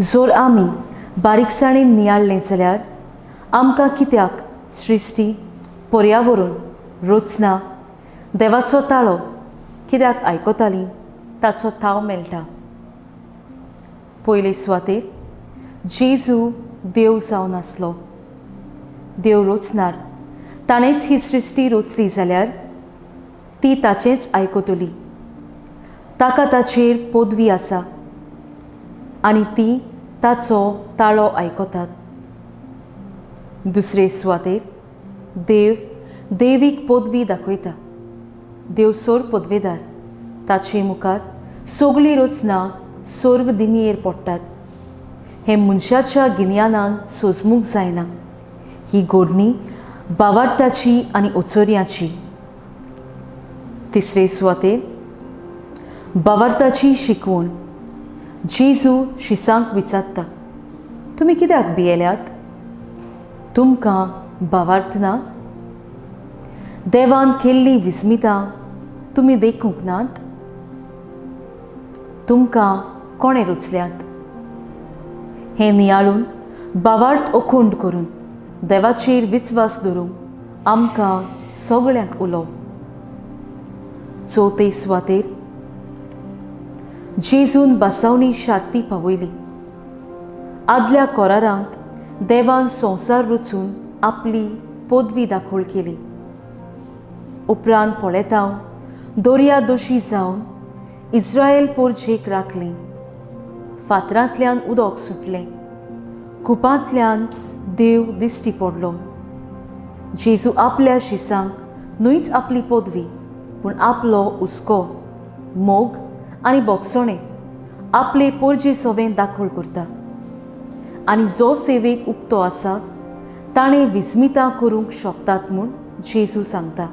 जोर आमी बारीकसाणेन नियाळ्ळें जाल्यार आमकां कित्याक सृश्टी, पर्यावरण, रचना, देवाचो ताळो कित्याक आयकतालीं ताचो ताव मेळटा. पयले सुवातेर जेजू देव जावन आसलो. देव रचणार ताणेंच ही सृश्टी रचली जाल्यार ती ताचेंच आयकतली. ताका ताचेर पदवी आसा आनी ती ताचो ताळो आयकतात. दुसरे सुवातेर देव देवीक पदवी दाखयता. देव सोर पदवेदार. ताचे मुखार सगळी रचना सर्व दिमीयेर पडटात. हें मनशाच्या गिन्यानान सोजमूक जायना. ही घडणी भावार्थाची आनी ओचोऱ्याची. तिसरे सुवातेर भावार्थाची शिकवण. जेजू शिसांक विचारता, तुमी कित्याक भियेल्यात? तुमकां भावार्थ ना? देवान केल्ली विस्मितां तुमी देखूंक नात? तुमकां कोणें रचल्यात? हें नियाळून भावार्थ अखंड करून देवाचेर विस्वास दवरूंक आमकां सगळ्यांक उलो. चवथे सुवातेर जेजून बासावणी शार्ती पावयली. आदल्या कोरारांत देवान संवसार रचून आपली पदवी दाखोळ केली. उपरांत पळेतांव दर्या दोशी जावन इस्रायल पोरजेक राखलीं. फातरांतल्यान उदक सुटलें. कुपांतल्यान देव दिश्टी पडलो. जेजू आपल्या शिसांक न्हूच आपली पदवी पूण आपलो हुस्को, मोग आनी बोगसणें आपले पोरजे सोवें दाखोळ करता. आनी जो सेवेक उक्तो आसा ताणें विस्मितां करूंक शकतात म्हूण जेजू सांगता.